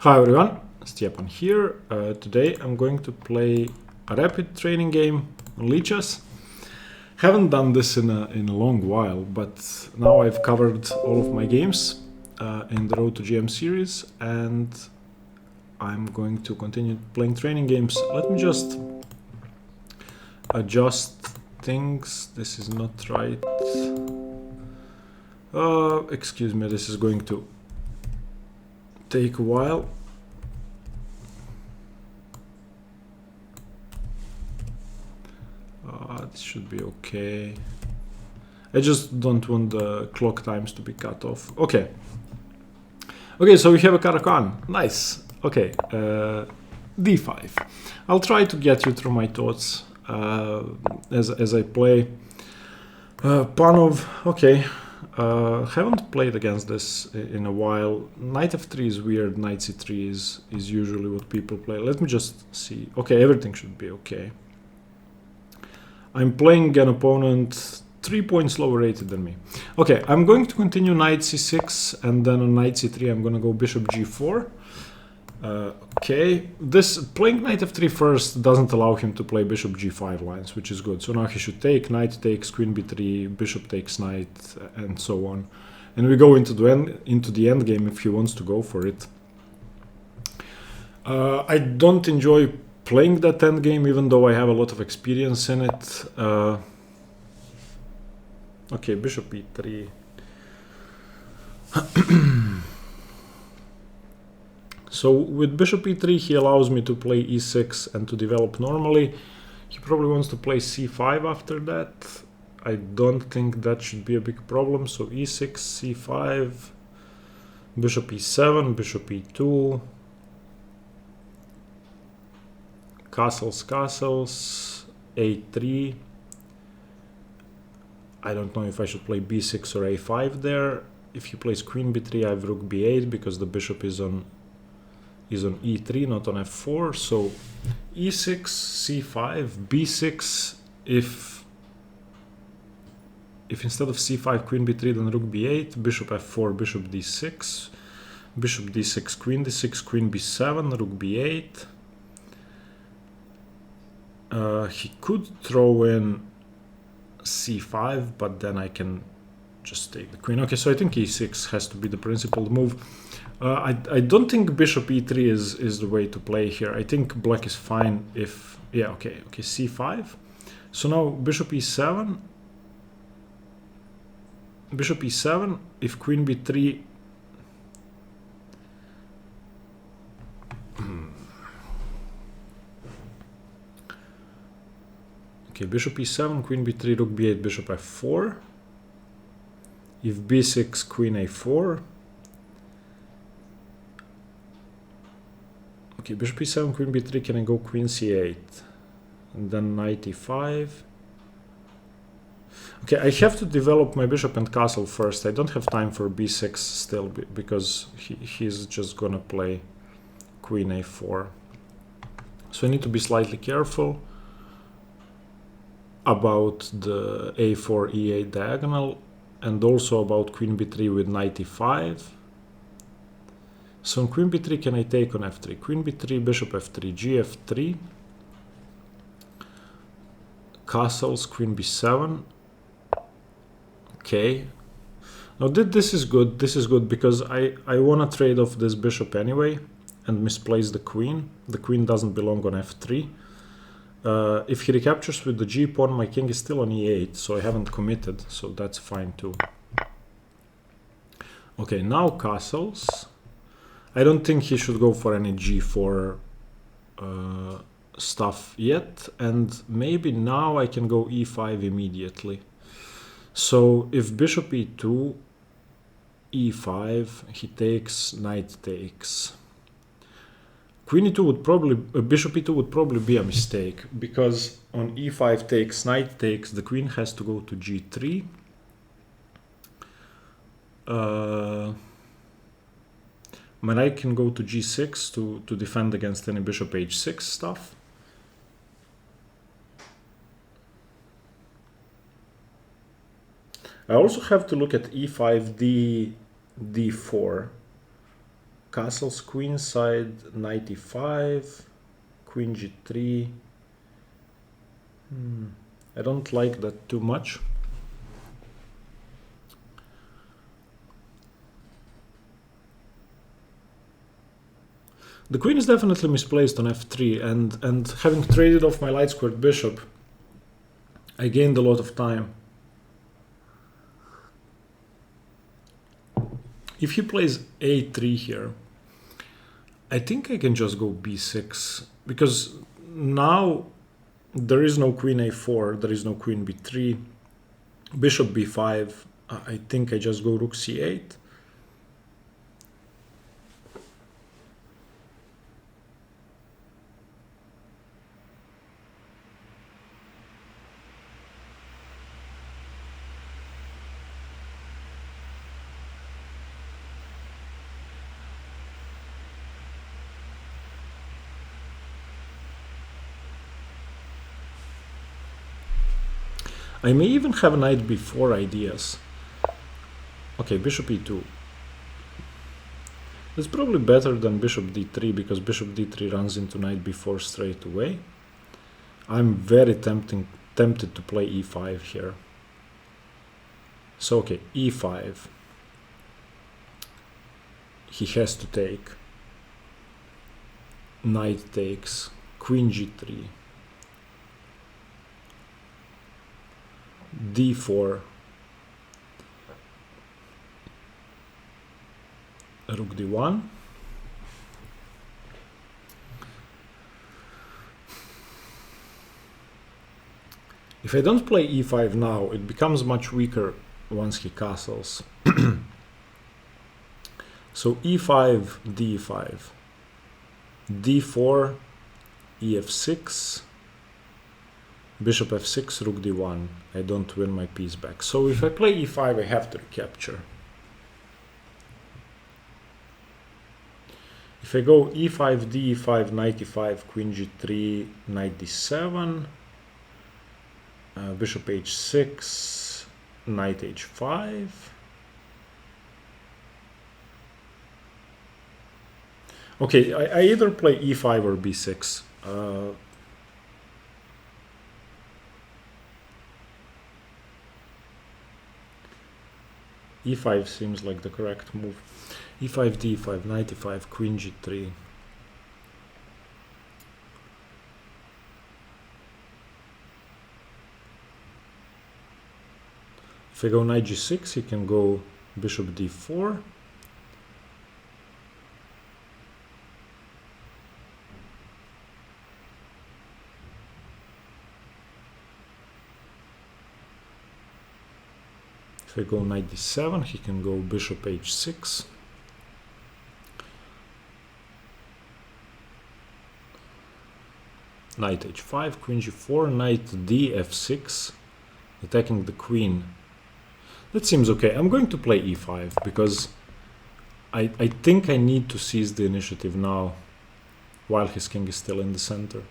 Hi everyone, Stepan here. Today I'm going to play a rapid training game on leeches. Haven't done this in a long while, but now I've covered all of my games in the Road to GM series, and I'm going to continue playing training games. Let me just adjust things. This is not right. Excuse me, this is going to take a while. This should be okay. I just don't want the clock times to be cut off. Okay. Okay, so we have a Caro-Kann. Nice. Okay. D5. I'll try to get you through my thoughts as I play. Panov. Okay. Haven't played against this in a while. Knight f3 is weird. Knight c3 is usually what people play. Let me just see. Okay, everything should be okay. I'm playing an opponent 3 points lower rated than me. Okay, I'm going to continue knight c6, and then on knight c3 I'm going to go bishop g4. Okay, this playing knight f3 first doesn't allow him to play bishop g5 lines, which is good. So now he should take, knight takes, queen b3, bishop takes knight, and so on. And we go into the end game if he wants to go for it. I don't enjoy playing that endgame, even though I have a lot of experience in it. Okay, bishop e3. So with bishop e3 he allows me to play e6 and to develop normally. He probably wants to play c5 after that. I don't think that should be a big problem. So e6, c5, bishop e7, bishop e2. Castles, a3. I don't know if I should play b6 or a5 there. If he plays queen b3, I have rook b8 because the bishop is on e3, not on f4. So e6, c5, b6. If instead of c5 queen b3, then rook b8, bishop f4, bishop d6, bishop d6, queen d6, queen b7, rook b8. He could throw in c5, but then I can just take the queen. Okay, so I think e6 has to be the principal move. I don't think bishop e3 is the way to play here. I think black is fine if... Yeah, okay, c5. So now bishop e7. Bishop e7, if queen b3... Okay, bishop e7, queen b3, rook b8, bishop f4. If b6, queen a4. Okay, bishop e7, queen b3, can I go queen c8? And then knight e5. Okay, I have to develop my bishop and castle first. I don't have time for b6 still, because he's just gonna play queen a4. So I need to be slightly careful about the a4 e8 diagonal, and also about queen b3 with knight e5. So on queen b3, can I take on f3? Queen b3, bishop f3, gf3, castles, queen b7. Okay, now this is good. This is good because I want to trade off this bishop anyway and misplace the queen. The queen doesn't belong on f3. If he recaptures with the g pawn, my king is still on e8, so I haven't committed, so that's fine too. Okay, now castles. I don't think he should go for any g4 stuff yet, and maybe now I can go e5 immediately. So if bishop e2, e5, he takes, knight takes. Queen e2 would probably, bishop e2 would probably be a mistake, because on e5 takes, knight takes, the queen has to go to g3. My knight can go to g6 to defend against any bishop h6 stuff. I also have to look at e5, d4. castles queenside, knight e5, queen g3. I don't like that too much. The queen is definitely misplaced on f3, and having traded off my light squared bishop, I gained a lot of time. If he plays a3 here, I think I can just go b6, because now there is no queen a4, there is no queen b3, bishop b5, I think I just go rook c8. I may even have knight b4 ideas. Okay, bishop e2. It's probably better than bishop d3, because bishop d3 runs into knight b4 straight away. I'm very tempted to play e5 here. So okay, e5. He has to take. Knight takes. Queen g3. d4, rook d1, if I don't play e5 now, it becomes much weaker once he castles. So e5, d5, d4, ef6, bishop f6, rook d1. I don't win my piece back. So if I play e5, I have to recapture. If I go e5, d5, knight e5, queen g3, knight d7, bishop h6, knight h5. Okay, I either play e5 or b6. e5 seems like the correct move. e5, d5, knight e5, queen g3. If I go knight g6, he can go bishop d4. If I go knight d7, he can go bishop h6. Knight h5, queen g4, knight d f6, attacking the queen. That seems okay. I'm going to play e5 because I think I need to seize the initiative now while his king is still in the center.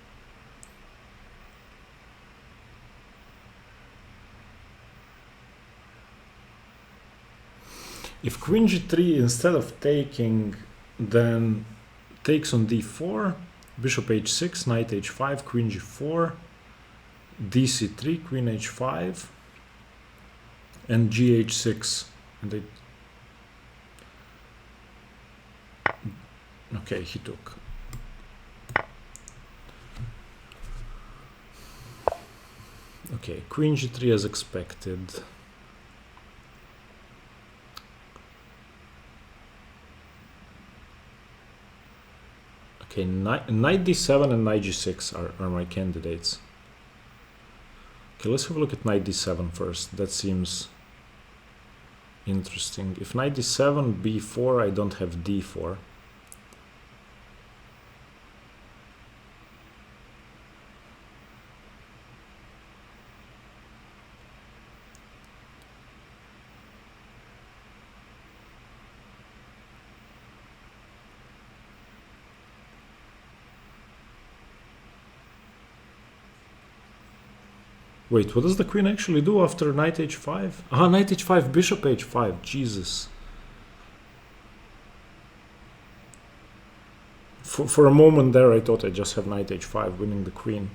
If queen g3, instead of taking, then takes on d4, bishop h6, knight h5, queen g4, dc3, queen h5, and gh6. And okay, he took. Okay, queen g3 as expected. Okay, knight d7 and knight g6 are my candidates. Okay, let's have a look at knight d7 first. That seems interesting. If knight d7, b4, I don't have d4. Wait, what does the queen actually do after knight h5? Ah, knight h5, bishop h5, Jesus. For a moment there, I thought I just have knight h5, winning the queen.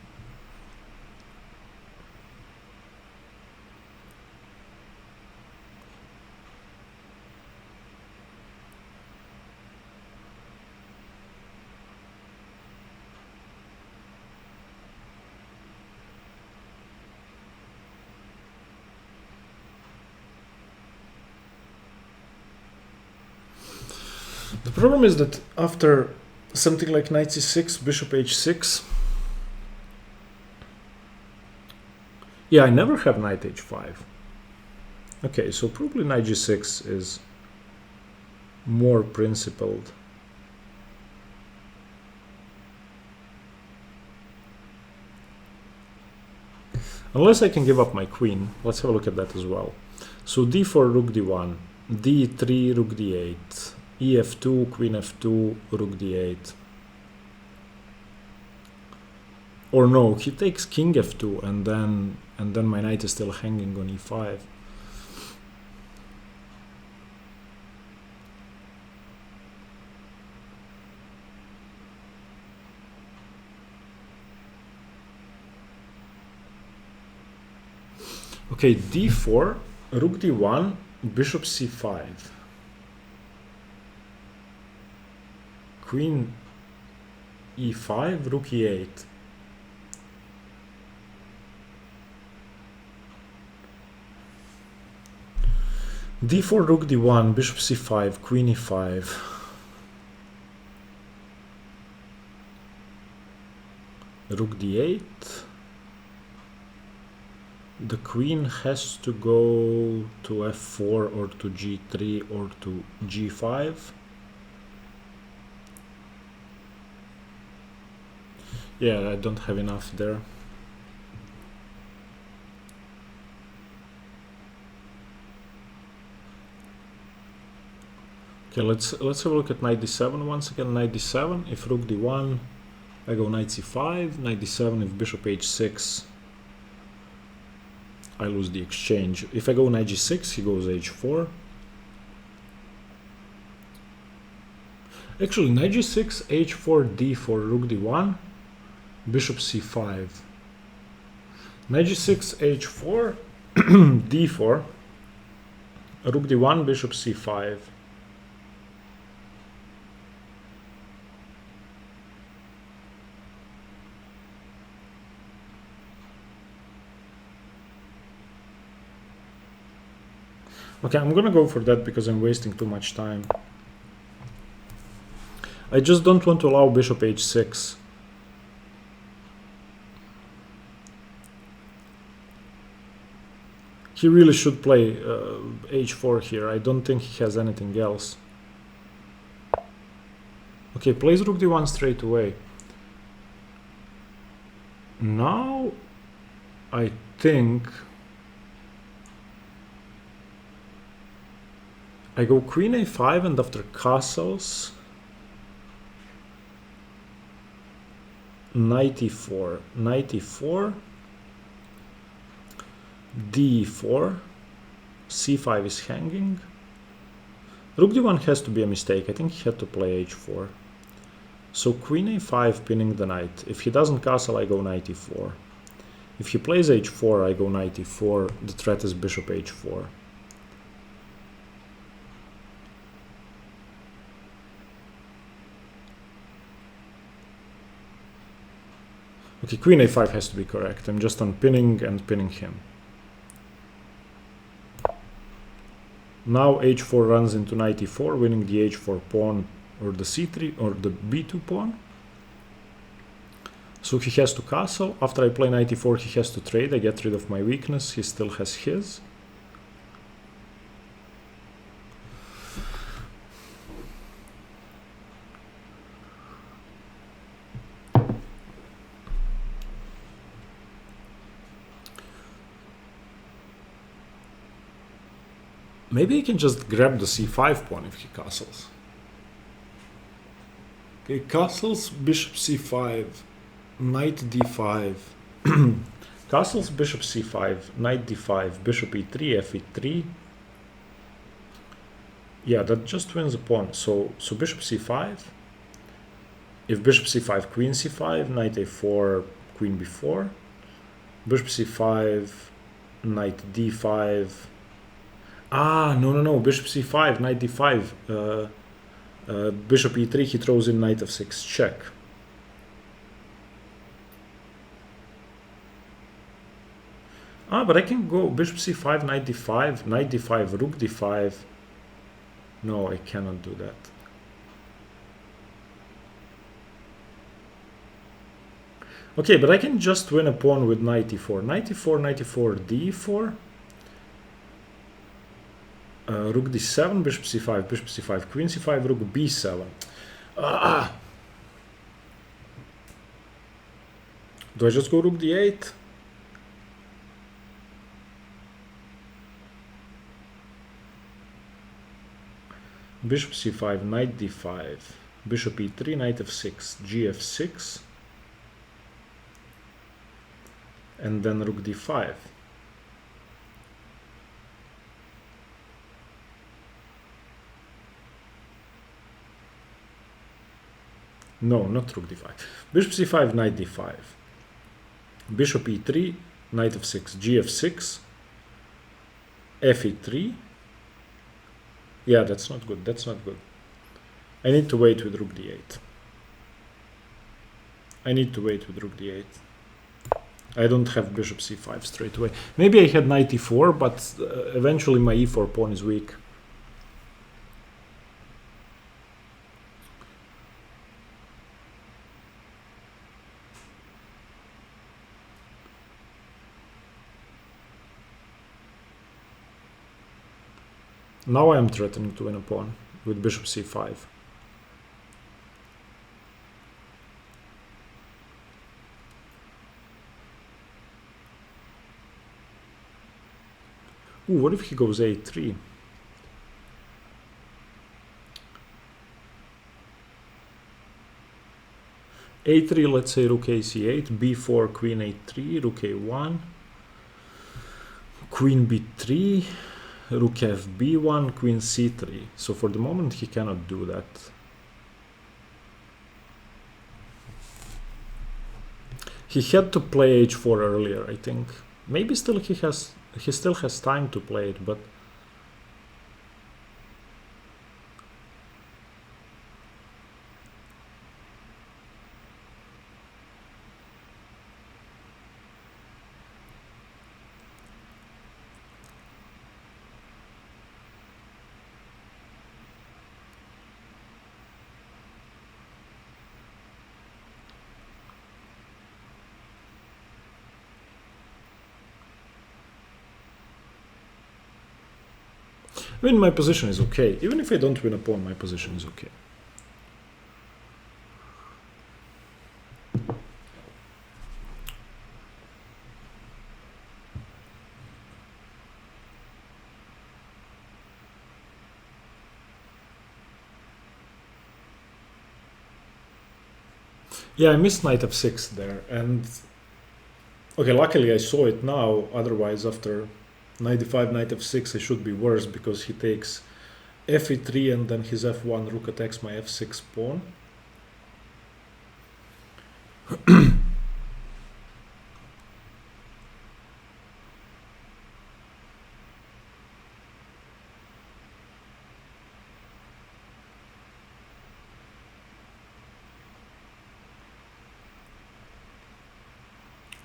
The problem is that after something like knight c6, bishop h6, yeah, I never have knight h5. Okay, so probably knight g6 is more principled. Unless I can give up my queen. Let's have a look at that as well. So d4, rook d1, d3, rook d8, ef2, queen f2, rook d8. Or no, he takes king f2 and then my knight is still hanging on e5. Okay, d4, rook d1, bishop c5. Queen e5, rook e8. d4, rook d1, bishop c5, queen e5. Rook d8. The queen has to go to f4 or to g3 or to g5. Yeah, I don't have enough there. Okay, let's have a look at knight d7 once again. Knight d7, if rook d1, I go knight c5. Knight d7, if bishop h6, I lose the exchange. If I go knight g6, he goes h4. Actually, knight g6, h4, d4, rook d1, bishop c5. Knight g6, h4, d4, rook d1, bishop c5. Okay, I'm gonna go for that because I'm wasting too much time. I just don't want to allow bishop h6. He really should play h4 here. I don't think he has anything else. Okay, plays rook d1 straight away. Now, I think I go queen a5 and after castles, knight e4, knight e4, d4, c5 is hanging. Rook d1 has to be a mistake. I think he had to play h4. So queen a5 pinning the knight. If he doesn't castle, I go knight e4. If he plays h4, I go knight e4. The threat is bishop h4. Okay, queen a5 has to be correct. I'm just unpinning and pinning him. Now h4 runs into knight e4, winning the h4 pawn or the c3 or the b2 pawn. So he has to castle. After I play knight e4, he has to trade. I get rid of my weakness. He still has his. Maybe I can just grab the c5 pawn if he castles. Okay, castles, bishop c5, knight d5. Castles, bishop c5, knight d5, bishop e3, f e3. Yeah, that just wins a pawn. So bishop c5. if bishop c5, queen c5, knight a4, queen b4, bishop c5, knight d5. No, bishop c5, knight d5, bishop e3, he throws in knight f6, check. But I can go bishop c5, knight d5, rook d5. No, I cannot do that. Okay, but I can just win a pawn with knight e4. Knight e4, knight e4, d4. Rook d7, bishop c5, queen c5, rook b7. Do I just go rook d8? Bishop c5, knight d5, bishop e3, knight f6, gf6, and then rook d5. No, not rook d5. Bishop c5, knight d5, bishop e3, knight f6, gf6, fe3. Yeah, that's not good. That's not good. I need to wait with rook d8. I need to wait with rook d8. I don't have bishop c5 straight away. Maybe I had knight e4, but eventually my e4 pawn is weak. Now I am threatening to win a pawn with bishop c5. Ooh, what if he goes a3? a3, let's say rook ac8, b4, queen a3, rook a1, queen b3, rook fb1, queen c3. So for the moment he cannot do that. He had to play h4 earlier, I think. Maybe still he still has time to play it, but I mean, my position is okay. Even if I don't win a pawn, my position is okay. Yeah, I missed knight f6 there, and okay, luckily I saw it now. Otherwise, after knight d5, knight f6, I should be worse because he takes fe3 and then his f1 rook attacks my f6 pawn.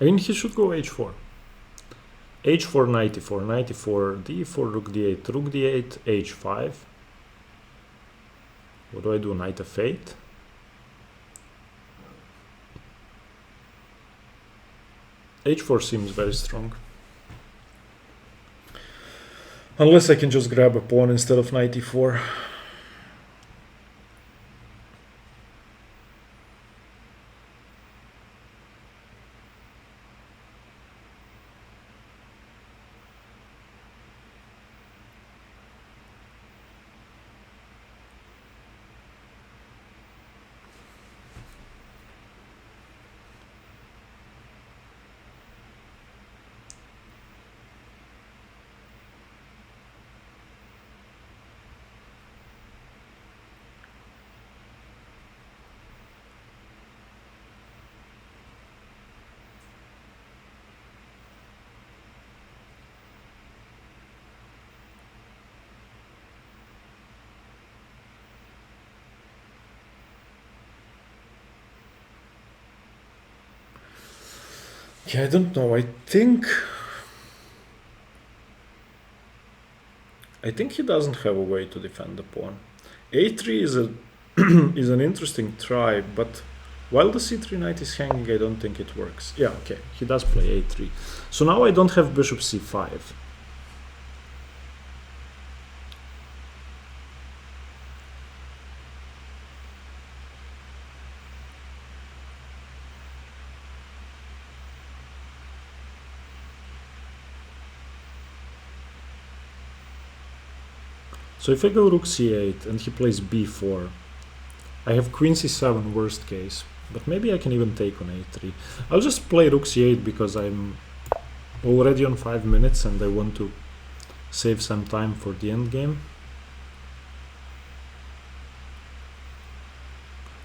I mean, he should go h4. h4, knight e4, knight e4, d4, rook d8, rook d8, h5. What do I do? Knight f8. h4 seems very strong. Unless I can just grab a pawn instead of knight e4. Yeah, I don't know. I think he doesn't have a way to defend the pawn. A3 is a is an interesting try, but while the c3 knight is hanging, I don't think it works. Yeah, okay, he does play a3. So now I don't have bishop c5. So if I go rook c8 and he plays b4, I have queen c7 worst case, but maybe I can even take on a3. I'll just play rook c8 because I'm already on 5 minutes and I want to save some time for the endgame.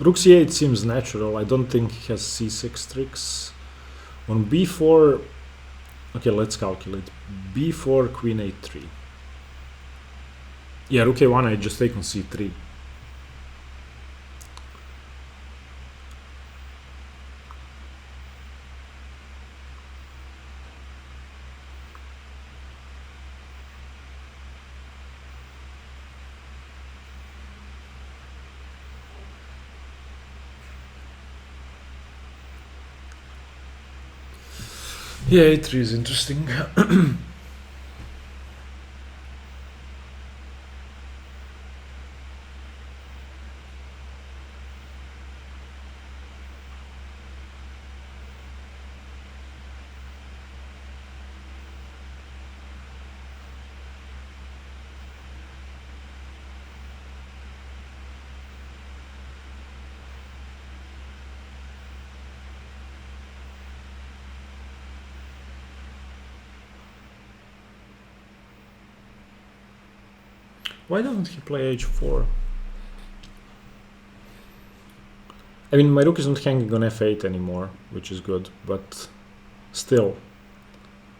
Rook c8 seems natural. I don't think he has c6 tricks. On b4, okay, let's calculate. b4, queen a3. Yeah, rook a1, I just take on c3. Yeah, a3 is interesting. Why doesn't he play h4? I mean, my rook isn't hanging on f8 anymore, which is good, but still,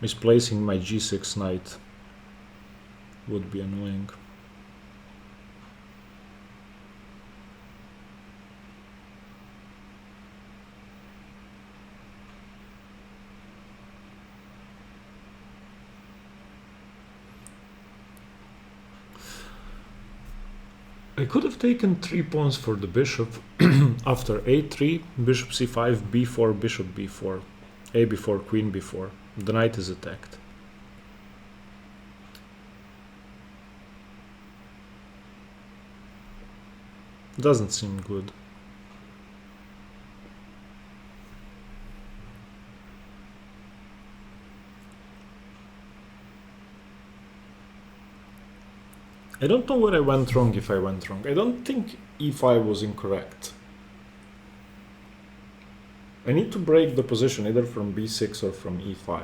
misplacing my g6 knight would be annoying. I could have taken 3 pawns for the bishop after a3, bishop c5, b4, bishop b4, a b4, queen b4. The knight is attacked. Doesn't seem good. I don't know where I went wrong if I went wrong. I don't think e5 was incorrect. I need to break the position either from b6 or from e5.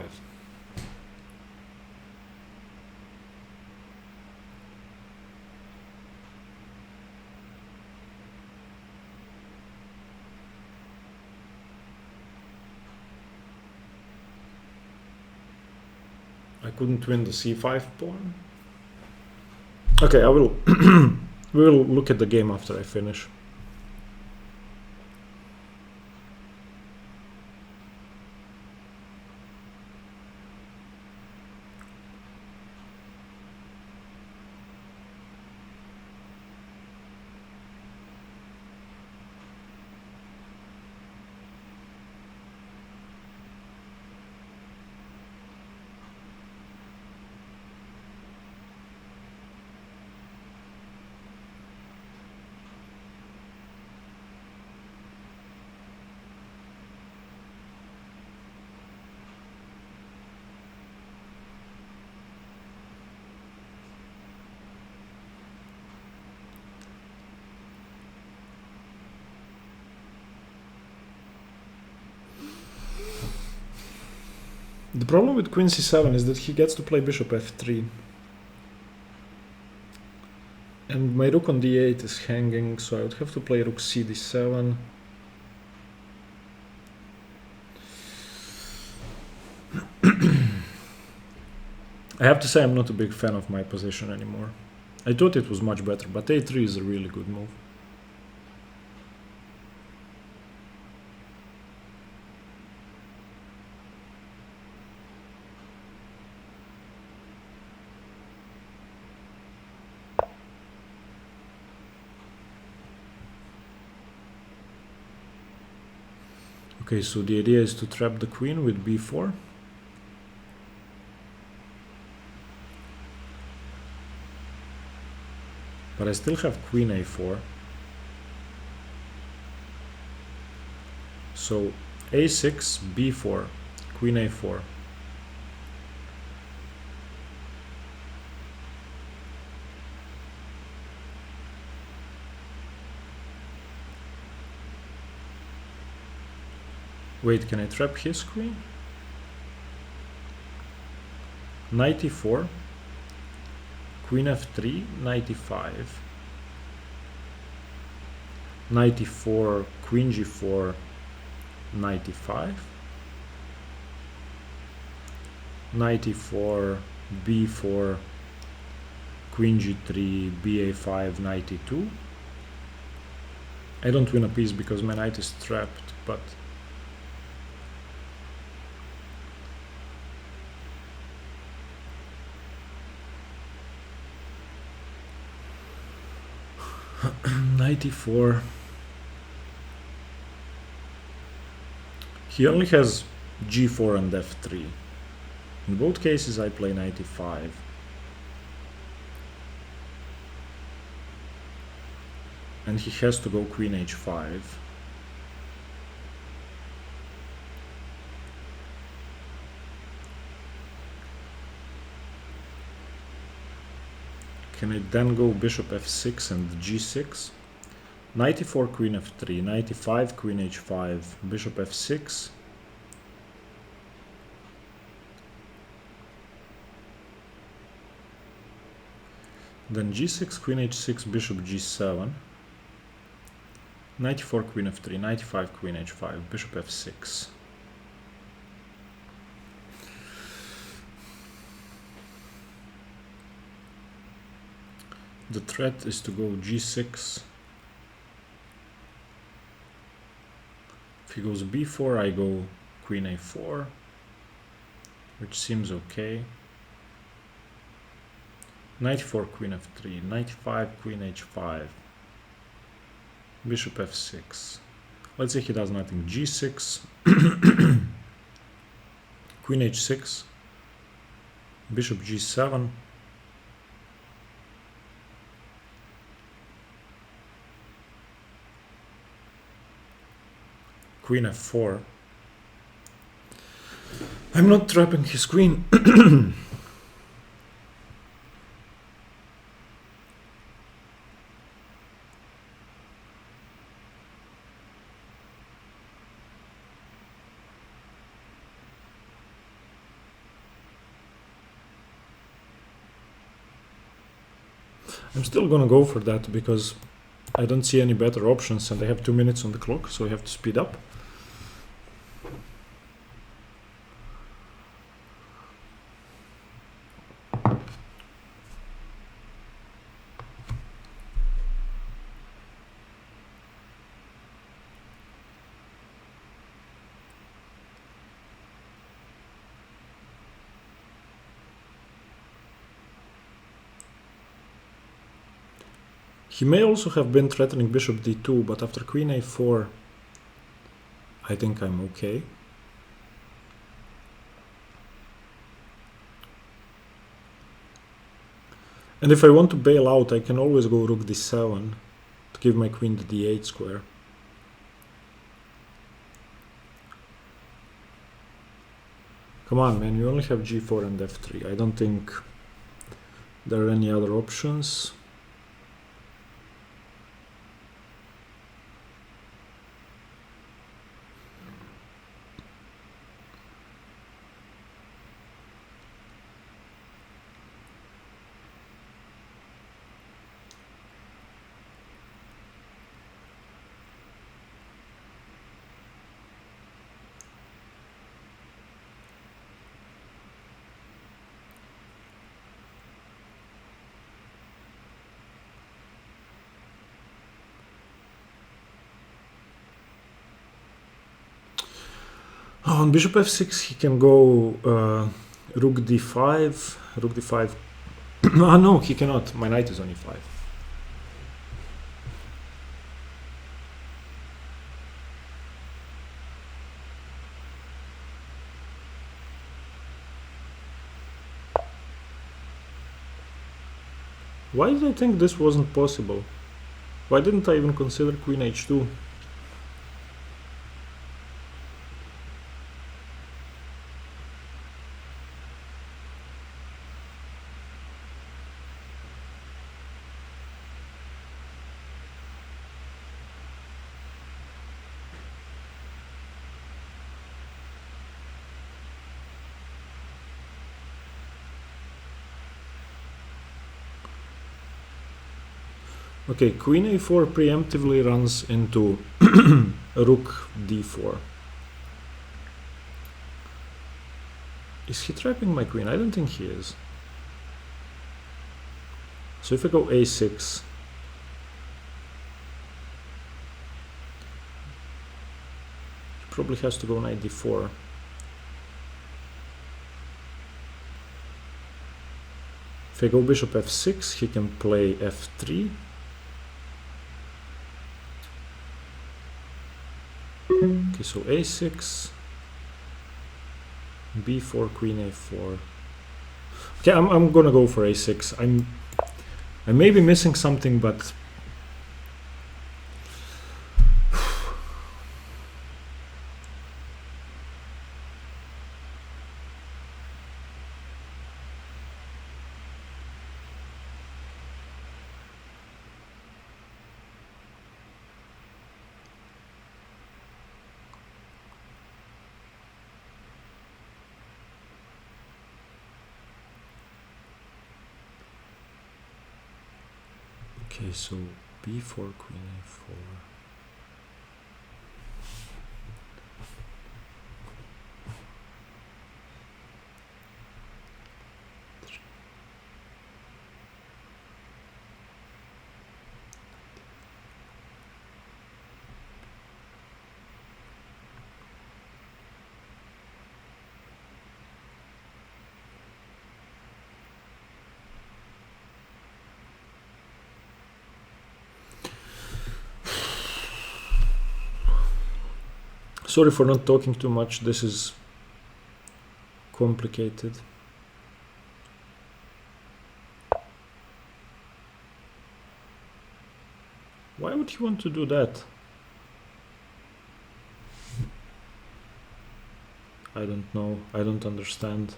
I couldn't win the c5 pawn. Okay, I will. We will look at the game after I finish. The problem with queen c7 is that he gets to play bishop f3. And my rook on d8 is hanging, so I would have to play rook c d7. I have to say I'm not a big fan of my position anymore. I thought it was much better, but a3 is a really good move. Okay, so the idea is to trap the queen with b4. But I still have queen a4. So a6, b4, queen a4. Wait, can I trap his queen? Knight e4, queen f3, knight e5, knight e4, queen g4, knight e5, knight e4, b4, queen g3, ba5, knight e2. I don't win a piece because my knight is trapped, but knight e4. He only has g4 and f3. In both cases I play knight e5. And he has to go queen h5. Can I then go bishop f6 and g6? Knight e4, queen f3, knight e5, queen h5, bishop f6. Then g6, queen h6, bishop g7. Knight e4, queen f3, knight e5, queen h5, bishop f6. The threat is to go g6. If he goes b4, I go queen a4, which seems okay. Knight e4, queen f3, knight e5, queen h5, bishop f6. Let's say he does nothing. g6, queen h6, bishop g7, queen f4. I'm not trapping his queen. I'm still gonna go for that because I don't see any better options and I have 2 minutes on the clock, so I have to speed up. He may also have been threatening bishop d2, but after queen a4, I think I'm okay. And if I want to bail out, I can always go rook d7 to give my queen the d8 square. Come on, man, you only have g4 and f3. I don't think there are any other options. On bishop f6 he can go rook d5, rook d5. Ah no, he cannot. My knight is on e5. Why did I think this wasn't possible? Why didn't I even consider queen h2? Okay, queen a4 preemptively runs into rook d4. Is he trapping my queen? I don't think he is. So if I go a6, he probably has to go knight d4. If I go bishop f6, he can play f3. Okay, so a6, b4, queen a4. Okay, I'm gonna go for a6. I may be missing something, but okay, so b4, queen a4. Sorry for not talking too much, this is complicated. Why would you want to do that? I don't know, I don't understand.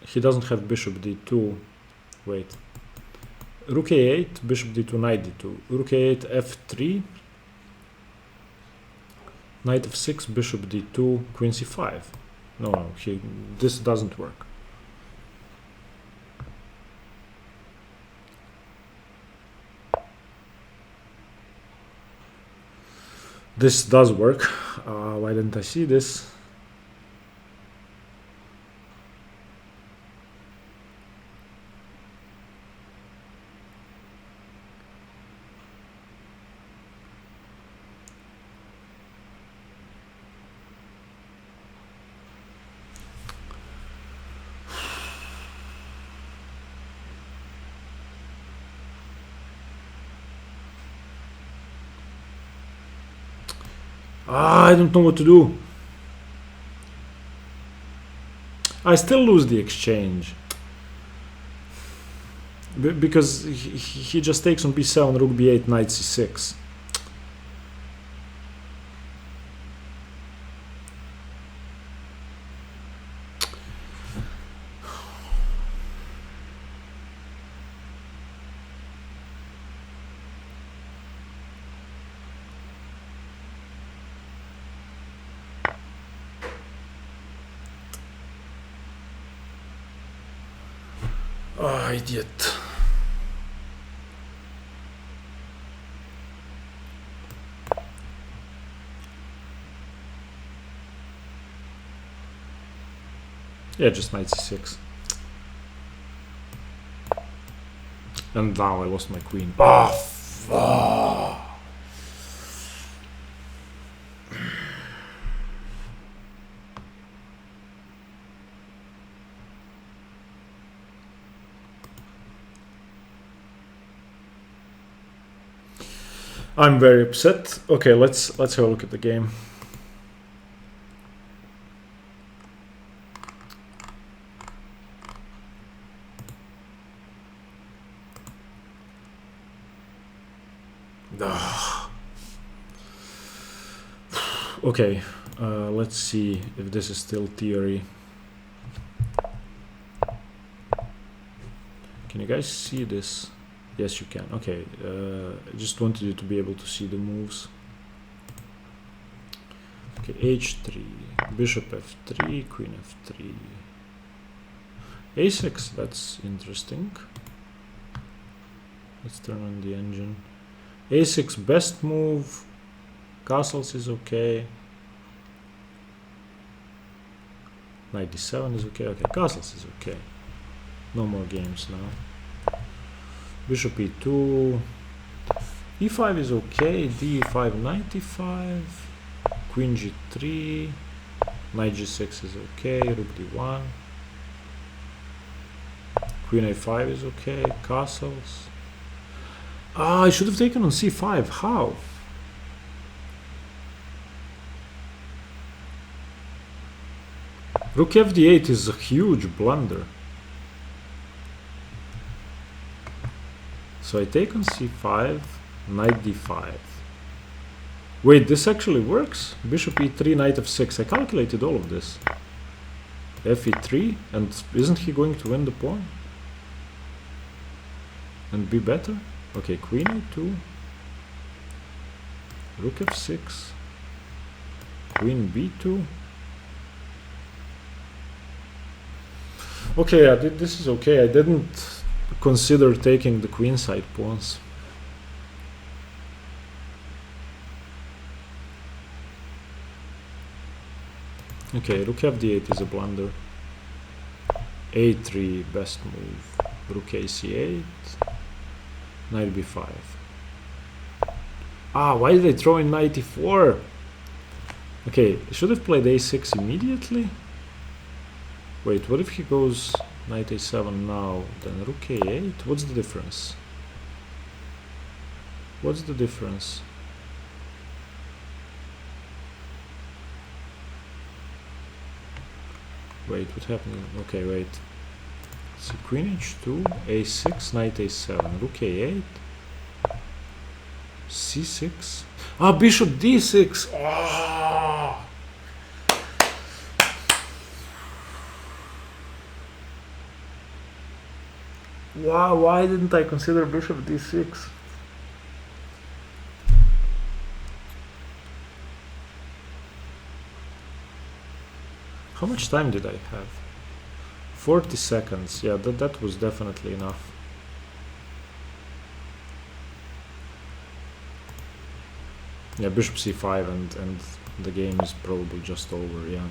He doesn't have bishop d2. Wait. Rook a8, bishop d2, knight d2. Rook a8, f3. Knight f6, bishop d2, queen c5. No, this doesn't work. This does work. Why didn't I see this? I don't know what to do. I still lose the exchange. Because he just takes on b7, rook b8, knight c6. Oh, idiot. Yeah, just knight c6. And now I lost my queen. Oh, fuck. I'm very upset. Okay, let's have a look at the game. Okay, let's see if this is still theory. Can you guys see this? Yes, you can. Okay, I just wanted you to be able to see the moves. Okay, h3, bishop f3, queen f3, a6, that's interesting. Let's turn on the engine. a6, best move. Castles is okay. Knight d7 is okay. Okay, castles is okay. No more games now. Bishop e2. e5 is okay. d5, knight e5. Queen g3. Knight g6 is okay. Rook d1. Queen a5 is okay. Castles. Ah, I should have taken on c5. How? Rook fd8 is a huge blunder. So I take on c5, knight d5. Wait, this actually works? Bishop e3, knight f6. I calculated all of this. fe3, and isn't he going to win the pawn? And be better? Okay, queen a2. Rook f6. Queen b2. Okay, yeah, this is okay. I didn't consider taking the queenside pawns. Okay, rook fd8 is a blunder. a3, best move. Rook ac8. Knight b5. Ah, why did I throw in knight e4? Okay, I should have played a6 immediately. Wait, what if he goes knight a7 now, then rook a8? What's the difference? What's the difference? Wait, what happened? Okay, wait. So queen h2, a6, knight a7, rook a8, c6. Ah, bishop d6. Ah. Wow, why didn't I consider bishop d6? How much time did I have? 40 seconds. Yeah, that was definitely enough. Yeah, bishop c5 and the game is probably just over, yeah.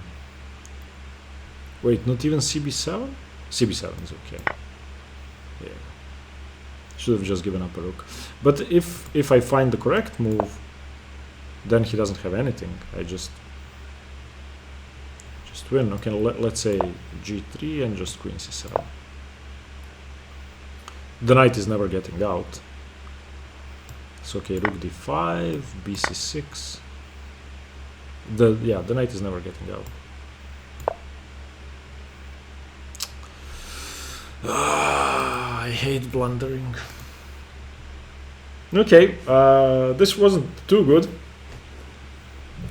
Wait, not even cb7? cb7 is okay. Yeah. Should have just given up a rook. But if I find the correct move, then he doesn't have anything. I just win. Okay, let's say g3 and just queen c7. The knight is never getting out. So okay, rook d5, bc6. The knight is never getting out. I hate blundering. Okay, this wasn't too good.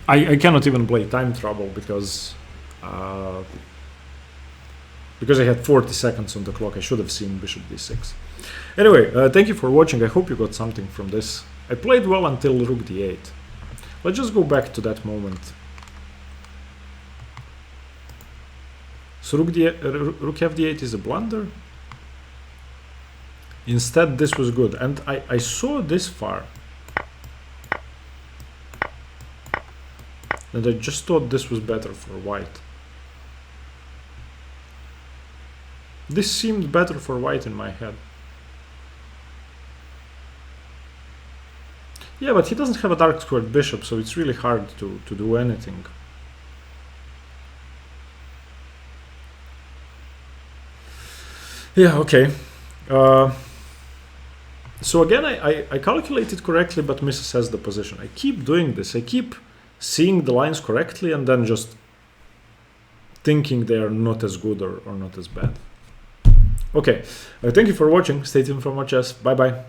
I cannot even play time trouble because I had 40 seconds on the clock. I should have seen bishop d6. Anyway, thank you for watching. I hope you got something from this. I played well until rook d8. Let's just go back to that moment. So rook fd8 is a blunder. Instead, this was good. And I saw this far. And I just thought this was better for white. This seemed better for white in my head. Yeah, but he doesn't have a dark squared bishop, so it's really hard to do anything. Yeah, okay. So again, I calculated correctly, but missays the position. I keep doing this. I keep seeing the lines correctly and then just thinking they are not as good or not as bad. Okay, thank you for watching. Stay tuned for more chess. Bye bye.